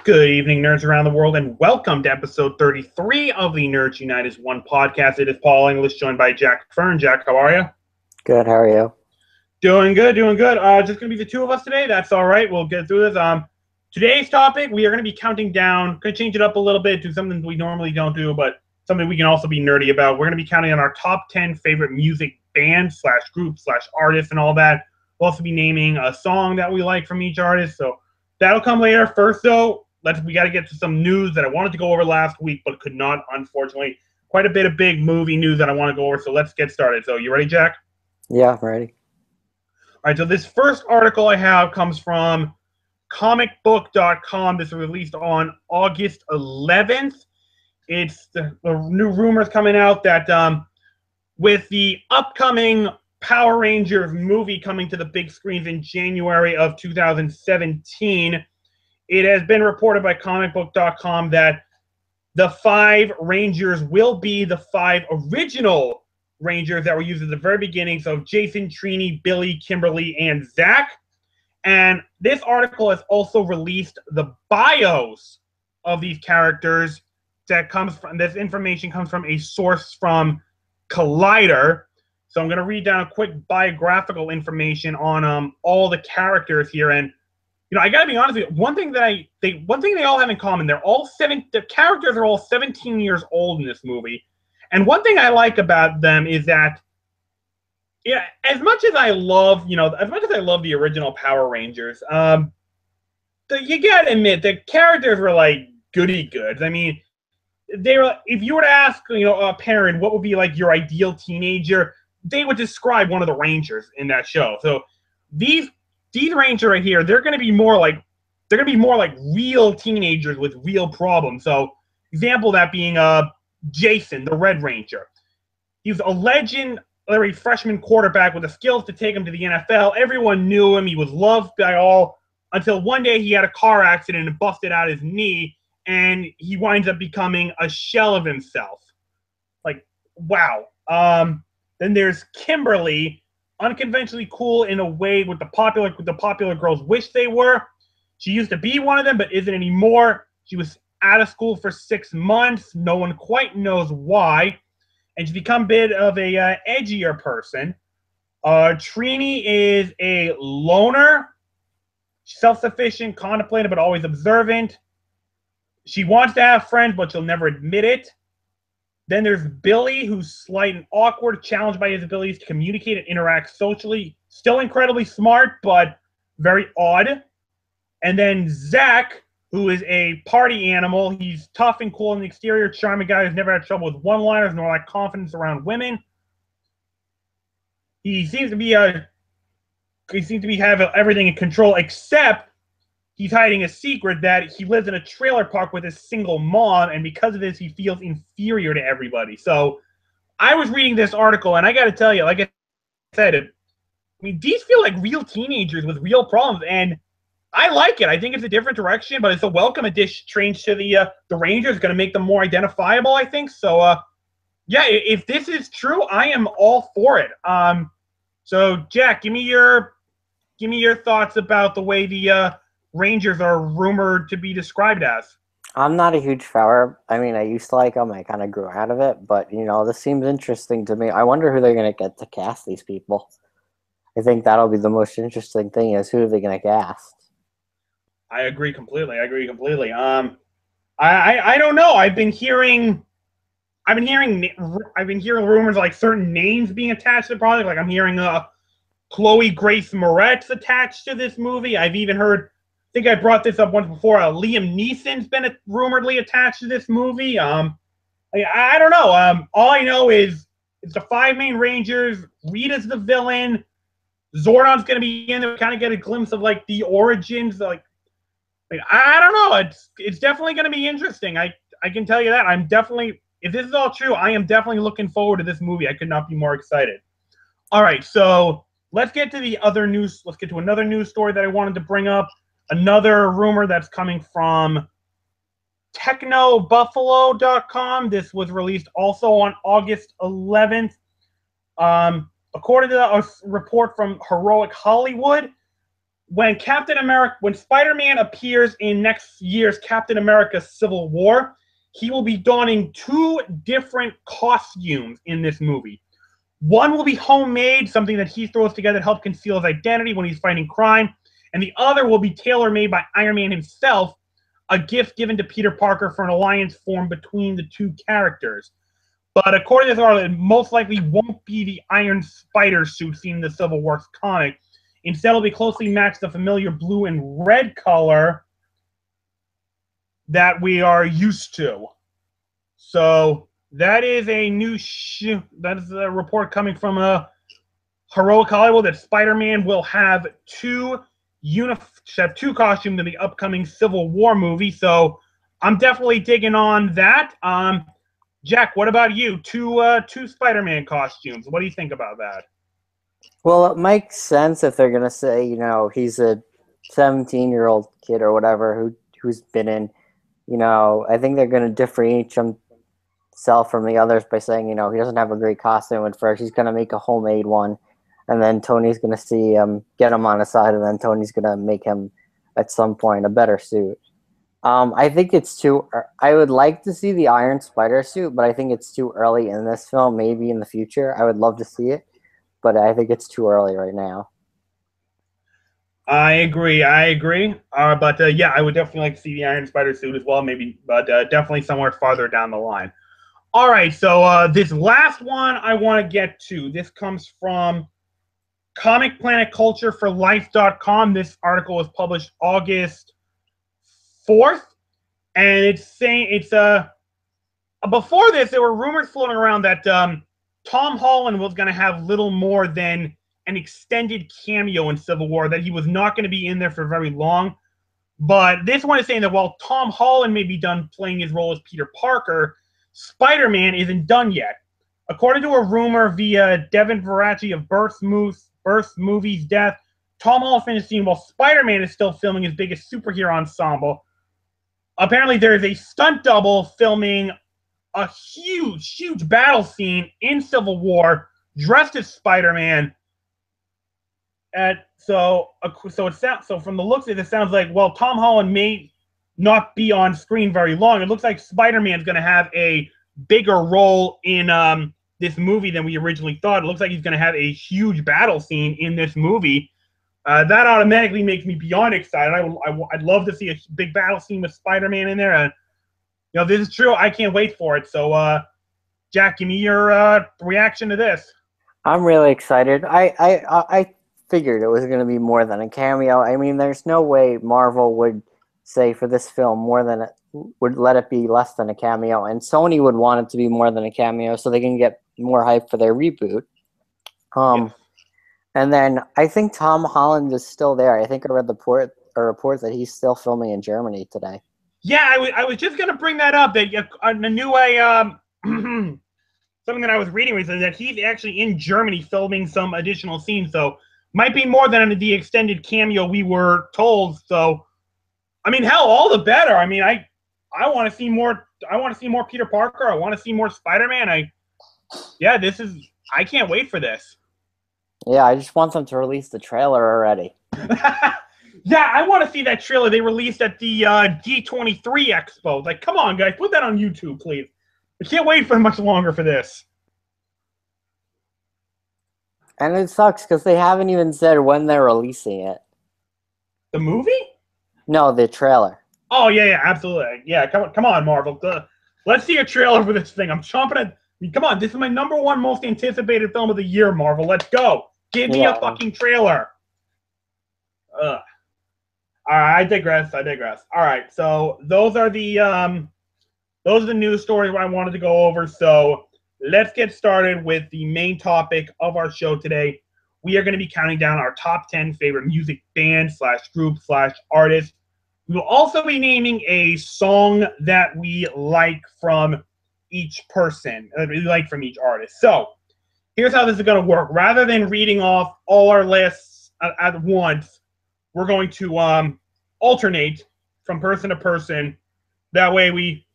Good evening, nerds around the world, and welcome to episode 33 of the Nerds Unite as One podcast. It is Paul English, joined by Jack Fern. Jack, how are you? Good, how are you? Doing good, doing good. Just going to be the two of us today. That's all right. We'll get through this. Today's topic, we are going to be counting down. Going to change it up a little bit to something we normally don't do, but something we can also be nerdy about. We're going to be counting on our top 10 favorite music bands / groups / artists and all that. We'll also be naming a song that we like from each artist, so that'll come later. First, though, we got to get to some news that I wanted to go over last week, but could not, unfortunately. Quite a bit of big movie news that I want to go over, so let's get started. So, you ready, Jack? Yeah, I'm ready. All right, so this first article I have comes from comicbook.com. This was released on August 11th. It's the new rumors coming out that with the upcoming Power Rangers movie coming to the big screens in January of 2017, it has been reported by comicbook.com that the 5 Rangers will be the 5 original Rangers that were used at the very beginning. So Jason, Trini, Billy, Kimberly, and Zach. And this article has also released the bios of these characters. This information comes from a source from Collider. So I'm going to read down a quick biographical information on all the characters here. And I got to be honest with you. One thing they all have in common, the characters are all 17 years old in this movie. And one thing I like about them is that, as much as I love the original Power Rangers, you gotta admit the characters were like goody goods. I mean, they were. If you were to ask, a parent what would be like your ideal teenager, they would describe one of the Rangers in that show. So these Rangers right here, they're gonna be more like real teenagers with real problems. So example of that being Jason, the Red Ranger. He was a legendary freshman quarterback with the skills to take him to the NFL. Everyone knew him. He was loved by all until one day he had a car accident and busted out his knee, and he winds up becoming a shell of himself. Like, wow. Then there's Kimberly, unconventionally cool in a way with the popular girls wish they were. She used to be one of them, but isn't anymore. She was out of school for 6 months. No one quite knows why. And she's become a bit of a edgier person. Trini is a loner, self-sufficient, contemplative, but always observant. She wants to have friends, but she'll never admit it. Then there's Billy, who's slight and awkward, challenged by his abilities to communicate and interact socially. Still incredibly smart, but very odd. And then Zach, who is a party animal. He's tough and cool on the exterior, charming guy who's never had trouble with one-liners nor lack confidence around women. He seems to be have everything in control, except he's hiding a secret that he lives in a trailer park with his single mom, and because of this, he feels inferior to everybody. So I was reading this article, and I got to tell you, like I said, these feel like real teenagers with real problems, and I like it. I think it's a different direction, but it's a welcome addition change to the Rangers. Going to make them more identifiable, I think. So, if this is true, I am all for it. So, Jack, give me your thoughts about the way the Rangers are rumored to be described as. I'm not a huge fan. I mean, I used to like them. I kind of grew out of it, but this seems interesting to me. I wonder who they're going to get to cast these people. I think that'll be the most interesting thing: is who are they going to cast? I agree completely. I don't know. I've been hearing rumors like certain names being attached to the project. Like I'm hearing Chloe Grace Moretz attached to this movie. I've even heard, I think I brought this up once before, Liam Neeson's been rumoredly attached to this movie. I don't know. All I know is it's the 5 main Rangers. Rita's the villain. Zordon's going to be in there. We kind of get a glimpse of like the origins, I don't know. It's definitely going to be interesting. I can tell you that. If this is all true, I am definitely looking forward to this movie. I could not be more excited. All right, so let's get to the other news. Let's get to another news story that I wanted to bring up. Another rumor that's coming from technobuffalo.com. This was released also on August 11th. According to a report from Heroic Hollywood, when Spider-Man appears in next year's Captain America Civil War, he will be donning 2 different costumes in this movie. One will be homemade, something that he throws together to help conceal his identity when he's fighting crime, and the other will be tailor-made by Iron Man himself, a gift given to Peter Parker for an alliance formed between the 2 characters. But according to this article, it most likely won't be the Iron Spider suit seen in the Civil War comic. Instead, it'll be closely matched the familiar blue and red color that we are used to. So that is a new that is a report coming from Heroic Hollywood that Spider-Man will have 2 costumes in the upcoming Civil War movie. So I'm definitely digging on that. Jack, what about you? 2 Spider-Man costumes. What do you think about that? Well, it makes sense if they're gonna say, he's a 17-year-old kid or whatever who's been in, I think they're gonna differentiate himself from the others by saying, he doesn't have a great costume at first. He's gonna make a homemade one, and then Tony's gonna see get him on his side, and then Tony's gonna make him at some point a better suit. I think it's I would like to see the Iron Spider suit, but I think it's too early in this film. Maybe in the future, I would love to see it, but I think it's too early right now. I agree. But yeah, I would definitely like to see the Iron Spider suit as well, maybe, but definitely somewhere farther down the line. All right, so this last one I want to get to. This comes from Comic Planet Culture for Life.com. This article was published August 4th, and it's saying before this, there were rumors floating around that Tom Holland was going to have little more than an extended cameo in Civil War, that he was not going to be in there for very long. But this one is saying that while Tom Holland may be done playing his role as Peter Parker, Spider-Man isn't done yet. According to a rumor via Devin Veracci of Burst Movies Death, Tom Holland finished scene while Spider-Man is still filming his biggest superhero ensemble. Apparently, there is a stunt double filming a huge battle scene in Civil War, dressed as Spider-Man. So from the looks of it, it sounds like, well, Tom Holland may not be on screen very long. It looks like Spider-Man is going to have a bigger role in this movie than we originally thought. It looks like he's going to have a huge battle scene in this movie. That automatically makes me beyond excited. I'd love to see a big battle scene with Spider-Man in there. This is true. I can't wait for it. So, Jack, give me your reaction to this. I'm really excited. I figured it was going to be more than a cameo. I mean, there's no way Marvel would say for this film would let it be less than a cameo, and Sony would want it to be more than a cameo so they can get more hype for their reboot. Yes. And then I think Tom Holland is still there. I think I read a report that he's still filming in Germany today. Yeah, I was just going to bring that up. That the new something that I was reading was that he's actually in Germany filming some additional scenes. So might be more than the extended cameo we were told. So, I mean, hell, all the better. I mean, I want to see more. I want to see more Peter Parker. I want to see more Spider-Man. I can't wait for this. Yeah, I just want them to release the trailer already. Yeah, I want to see that trailer they released at the D23 Expo. Like, come on, guys, put that on YouTube, please. I can't wait for much longer for this. And it sucks because they haven't even said when they're releasing it. The movie? No, the trailer. Oh, yeah, absolutely. Yeah, come on, Marvel. Let's see a trailer for this thing. I'm chomping at... Come on, this is my #1 most anticipated film of the year, Marvel. Let's go. Give me a fucking trailer. All right, I digress. All right, so those are the news stories I wanted to go over. So let's get started with the main topic of our show today. We are going to be counting down our top 10 favorite music bands /group/artists. We will also be naming a song that we like from each person, from each artist. So here's how this is going to work. Rather than reading off all our lists at once, we're going to alternate from person to person. That way we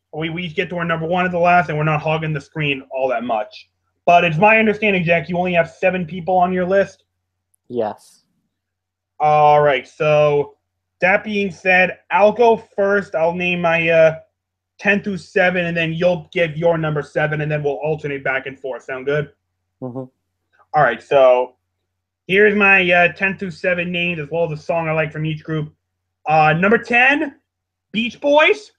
get to our #1 at the last, and we're not hogging the screen all that much. But it's my understanding, Jack, you only have 7 people on your list? Yes. All right. So that being said, I'll go first. I'll name my 10 through 7, and then you'll give your number 7, and then we'll alternate back and forth. Sound good? Mm-hmm. All right. So here's my 10 through 7 names, as well as a song I like from each group. Number 10, Beach Boys.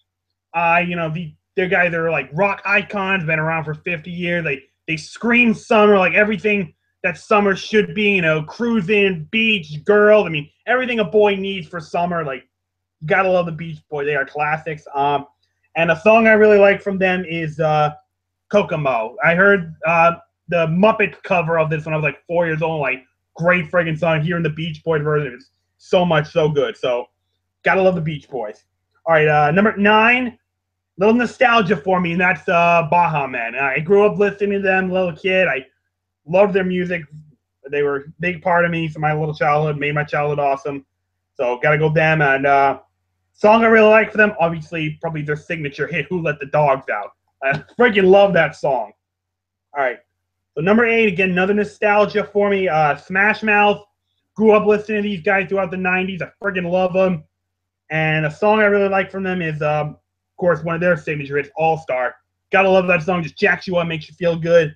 They're guys that are like rock icons, been around for 50 years. They scream summer, like everything that summer should be. Cruising, beach, girls. I mean, everything a boy needs for summer. Like, you gotta love the Beach Boys. They are classics. And a song I really like from them is Kokomo. I heard the Muppet cover of this when I was like 4 years old. Like, great friggin' song. Hearing the Beach Boys version, it's so good. So, gotta love the Beach Boys. All right, number 9, little nostalgia for me, and that's Baha Men. I grew up listening to them, little kid. I loved their music. They were a big part of me for my little childhood, made my childhood awesome. So gotta go them. And song I really like for them, obviously, probably their signature hit, Who Let the Dogs Out. I freaking love that song. All right. So number 8, again, another nostalgia for me. Smash Mouth. Grew up listening to these guys throughout the 90s. I freaking love them. And a song I really like from them is, of course, one of their signature hits, All Star. Gotta love that song. Just jacks you up, makes you feel good.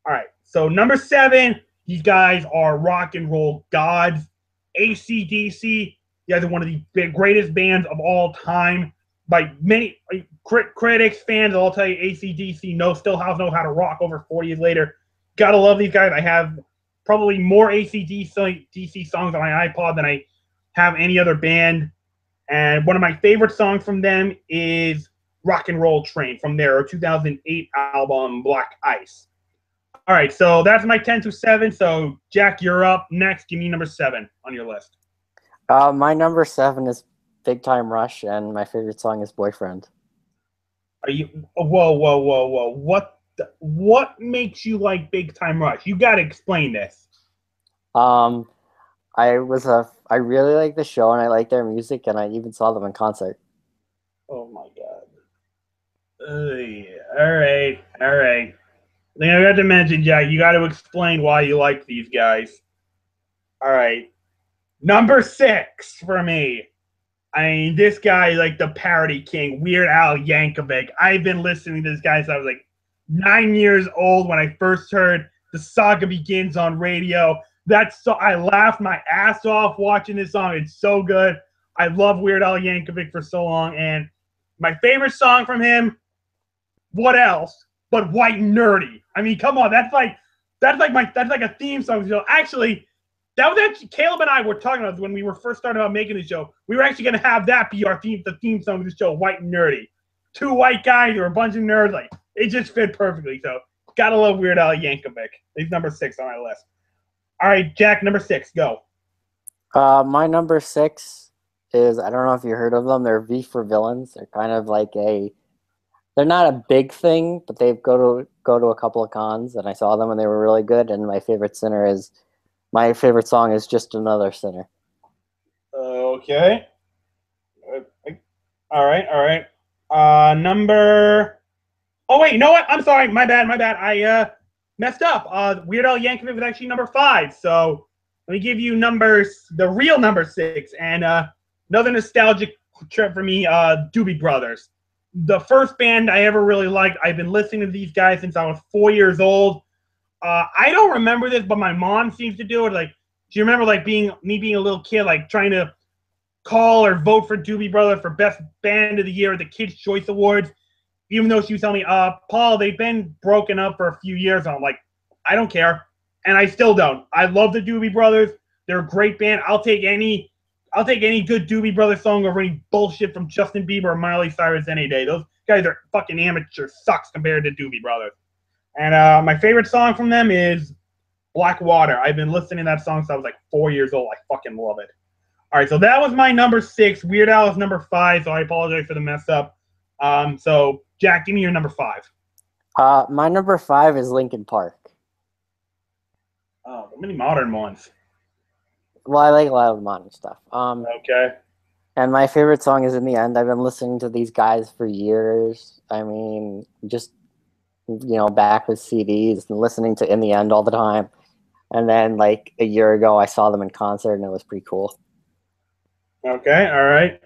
All right. So number 7, these guys are rock and roll gods. AC/DC. You guys are one of the greatest bands of all time. By many critics, fans, I'll tell you, AC/DC still know how to rock over 40 years later. Gotta love these guys. I have probably more AC/DC songs on my iPod than I have any other band. And one of my favorite songs from them is Rock and Roll Train from their 2008 album, Black Ice. All right, so that's my 10 through 7. So, Jack, you're up next. Give me number 7 on your list. My number 7 is Big Time Rush, and my favorite song is Boyfriend. Are you? Whoa! What makes you like Big Time Rush? You got to explain this. I really like the show, and I like their music, and I even saw them in concert. Oh my god! Yeah. All right. Then I got to mention, Jack. You got to explain why you like these guys. All right. Number 6 for me. I mean, this guy, like the parody king, Weird Al Yankovic. I've been listening to this guy since I was like 9 years old when I first heard The Saga Begins on radio. I laughed my ass off watching this song. It's so good. I love Weird Al Yankovic for so long. And my favorite song from him, what else but White Nerdy? I mean, come on, that's like a theme song. So actually, that was actually Caleb and I were talking about when we were first starting about making the show. We were actually going to have that be the theme song of the show, White and Nerdy. 2 white guys or a bunch of nerds. Like, it just fit perfectly. So, gotta love Weird Al Yankovic. He's number 6 on my list. All right, Jack, number 6, go. My number 6 is, I don't know if you heard of them. They're V for Villains. They're kind of like they're not a big thing, but they go to a couple of cons, and I saw them and they were really good. And my favorite song is Just Another Sinner. Okay. All right. Oh wait, you know what? I'm sorry. My bad. I messed up. Weird Al Yankovic was actually number 5. So let me give you the real number 6, and another nostalgic trip for me. Doobie Brothers, the first band I ever really liked. I've been listening to these guys since I was 4 years old. I don't remember this, but my mom seems to do it. Like, do you remember like being a little kid, like trying to call or vote for Doobie Brothers for Best Band of the Year at the Kids' Choice Awards? Even though she was telling me, Paul, they've been broken up for a few years. And I'm like, I don't care. And I still don't. I love the Doobie Brothers. They're a great band. I'll take any good Doobie Brothers song over any bullshit from Justin Bieber or Miley Cyrus any day. Those guys are fucking amateur sucks compared to Doobie Brothers. And my favorite song from them is Black Water. I've been listening to that song since I was like 4 years old. I fucking love it. All right, so that was my number 6. Weird Al is number 5, so I apologize for the mess up. So, Jack, give me your number 5. My number 5 is Linkin Park. Oh, many modern ones. Well, I like a lot of modern stuff. Okay. And my favorite song is In the End. I've been listening to these guys for years. I mean, just, back with CDs and listening to In the End all the time. And then like a year ago, I saw them in concert, and it was pretty cool. Okay, all right.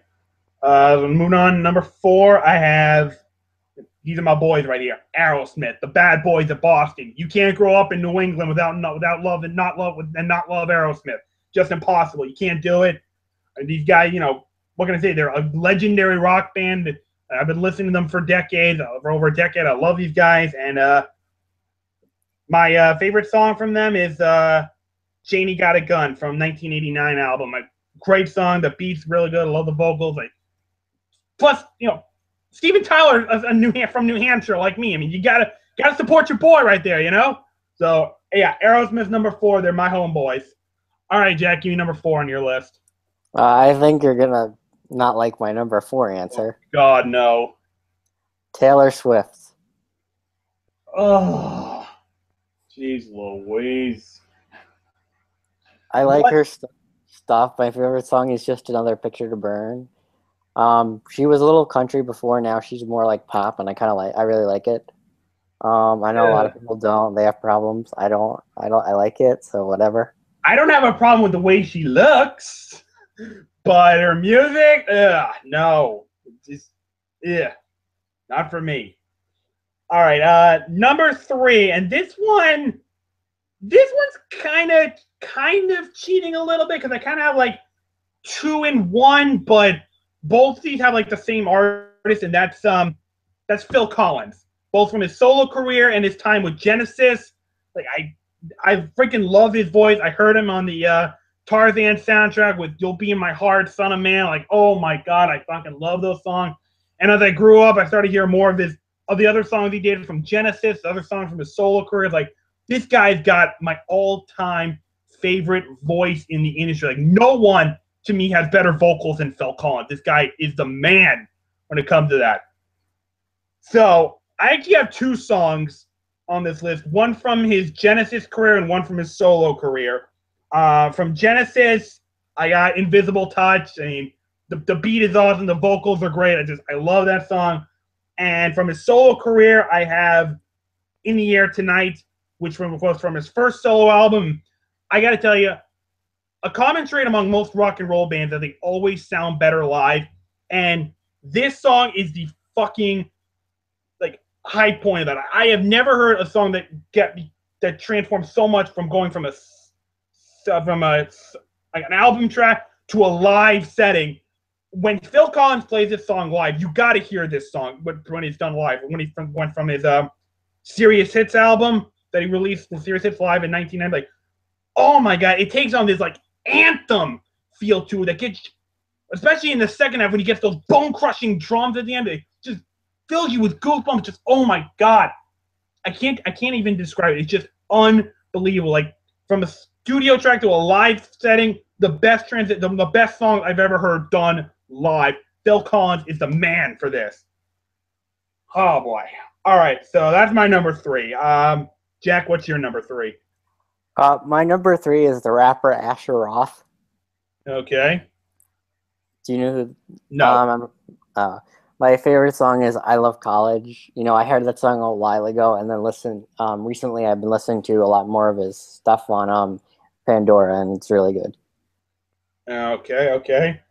So moving on, number 4, I have. These are my boys right here. Aerosmith, the bad boys of Boston. You can't grow up in New England without love and not love Aerosmith. Just impossible. You can't do it. And these guys, what can I say? They're a legendary rock band. I've been listening to them for decades, for over a decade. I love these guys, and my favorite song from them is "Janie Got a Gun" from 1989 album. A great song. The beat's really good. I love the vocals. Plus, Steven Tyler from New Hampshire, like me. I mean, you gotta support your boy right there, So yeah, Aerosmith number 4. They're my homeboys. All right, Jack, give me number 4 on your list. I think you're gonna not like my number 4 answer. Oh, God, no. Taylor Swift. Oh, jeez Louise. I like her stuff. My favorite song is "Just Another Picture to Burn." She was a little country before. Now she's more like pop, and I really like it. I know a lot of people don't. They have problems. I don't. I like it. So whatever. I don't have a problem with the way she looks, but her music, no, just not for me. All right, number 3, and this one's kind of cheating a little bit because I kind of have like 2 in 1, but both of these have like the same artist, and that's Phil Collins, both from his solo career and his time with Genesis. Like I freaking love his voice. I heard him on the Tarzan soundtrack with "You'll Be in My Heart," "Son of Man." Like, oh my God, I fucking love those songs. And as I grew up, I started hearing more of the other songs he did from Genesis, the other songs from his solo career. Like, this guy's got my all-time favorite voice in the industry. Like, no one to me has better vocals than Phil Collins. This guy is the man when it comes to that. So I actually have 2 songs on this list, one from his Genesis career and one from his solo career. From Genesis, I got "Invisible Touch." I mean, the beat is awesome. The vocals are great. I love that song. And from his solo career, I have "In the Air Tonight," which was from his first solo album. I got to tell you, a common trait among most rock and roll bands is they always sound better live. And this song is the fucking high point of that. I have never heard a song that transforms so much from going from an album track to a live setting. When Phil Collins plays this song live, you got to hear this song when he's done live. When he went from his Serious Hits album that he released, the Serious Hits Live in 1990, like, oh my God, it takes on this like anthem feel to it that gets, especially in the second half when he gets those bone crushing drums at the end. It just fills you with goosebumps. Just, oh my God, I can't even describe it. It's just unbelievable. Like, from a studio track to a live setting, the best the best song I've ever heard done live. Phil Collins is the man for this. Oh boy. All right, so that's my number 3. Jack, what's your number 3? My number 3 is the rapper Asher Roth. Okay. Do you know who? No. My favorite song is "I Love College." I heard that song a while ago, and then recently I've been listening to a lot more of his stuff on Pandora, and it's really good. Okay.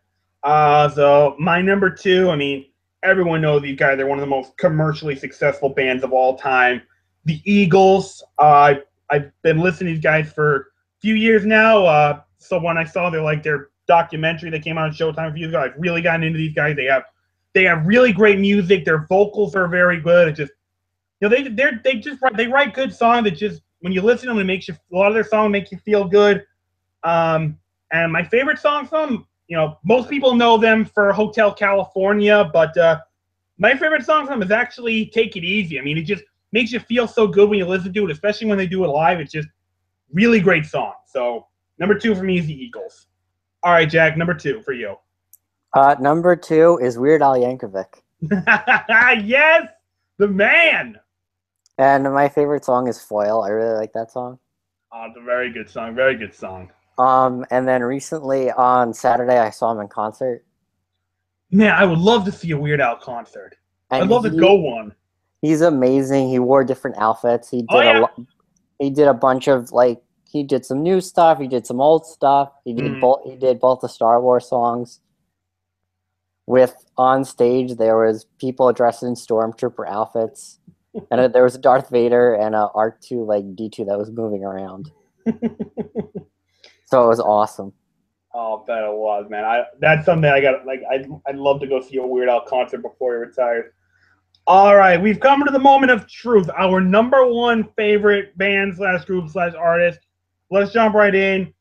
So my number 2, I mean, everyone knows these guys. They're one of the most commercially successful bands of all time. The Eagles. I've been listening to these guys for a few years now. So when I saw their documentary that came out on Showtime a few years ago, I've really gotten into these guys. They have really great music. Their vocals are very good. It just, they write good songs that just, when you listen to them, a lot of their songs make you feel good. And my favorite song from, most people know them for Hotel California, but my favorite song from them is actually "Take It Easy." I mean, it just makes you feel so good when you listen to it, especially when they do it live. It's just really great song. So number 2 for me is the Eagles. All right, Jack, number 2 for you. Number 2 is Weird Al Yankovic. Yes, the man. And my favorite song is "Foil." I really like that song. It's a very good song. Very good song. And then recently on Saturday, I saw him in concert. Man, I would love to see a Weird Al concert. I'd love to go one. He's amazing. He wore different outfits. He did a bunch of he did some new stuff. He did some old stuff. He did both. He did both the Star Wars songs. With on stage, there was people dressed in stormtrooper outfits, and there was a Darth Vader and a R2 like D2 that was moving around. So it was awesome. Oh, bet it was, man. That's something I got. Like, I'd love to go see a Weird Al concert before he retires. All right, we've come to the moment of truth. Our number one favorite band / group / artist. Let's jump right in.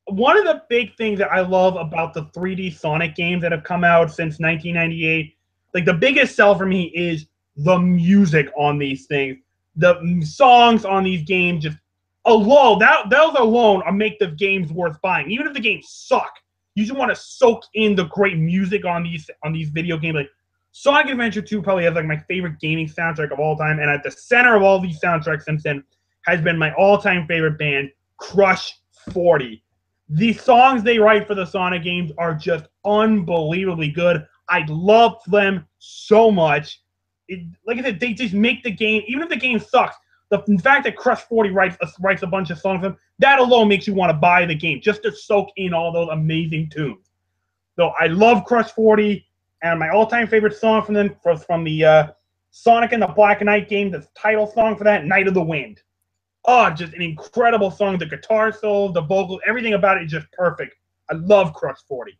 One of the big things that I love about the 3D Sonic games that have come out since 1998, like the biggest sell for me is the music on these things. The songs on these games just alone, those alone make the games worth buying. Even if the games suck, you just want to soak in the great music on these video games. Like Sonic Adventure 2 probably has like my favorite gaming soundtrack of all time, and at the center of all these soundtracks since then has been my all-time favorite band, Crush 40. The songs they write for the Sonic games are just unbelievably good. I love them so much. Like I said, they just make the game, even if the game sucks, the fact that Crush 40 writes a bunch of songs for them, that alone makes you want to buy the game, just to soak in all those amazing tunes. So I love Crush 40, and my all-time favorite song from them was from the Sonic and the Black Knight game, the title song for that, Night of the Wind. Oh, just an incredible song. The guitar solo, the vocals, everything about it is just perfect. I love Crush 40.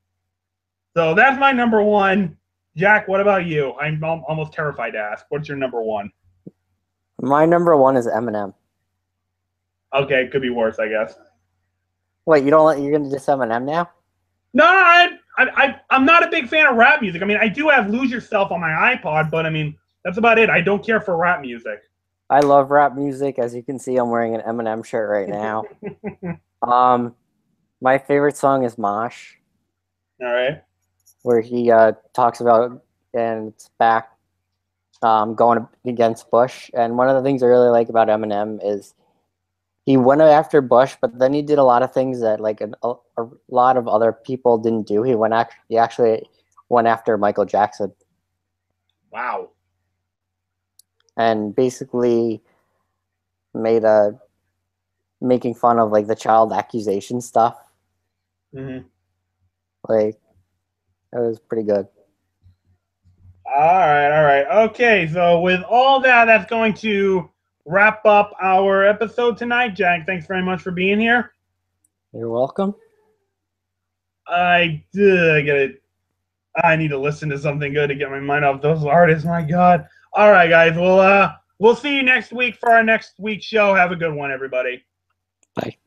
So that's my number one. Jack, what about you? I'm almost terrified to ask. What's your number one? My number one is Eminem. Okay, it could be worse, I guess. Wait, you're going to diss Eminem now? No, I'm not a big fan of rap music. I mean, I do have Lose Yourself on my iPod, but I mean, that's about it. I don't care for rap music. I love rap music. As you can see, I'm wearing an Eminem shirt right now. My favorite song is Mosh. All right. Where he talks about, and it's back going against Bush. And one of the things I really like about Eminem is he went after Bush, but then he did a lot of things that like a lot of other people didn't do. He actually went after Michael Jackson. Wow. And basically making fun of like the child accusation stuff. Mm-hmm. Like, it was pretty good. All right. Okay, so with all that, that's going to wrap up our episode tonight. Jack, thanks very much for being here. You're welcome. I need to listen to something good to get my mind off those artists. My God. All right, guys. We'll see you next week for our next week's show. Have a good one, everybody. Bye.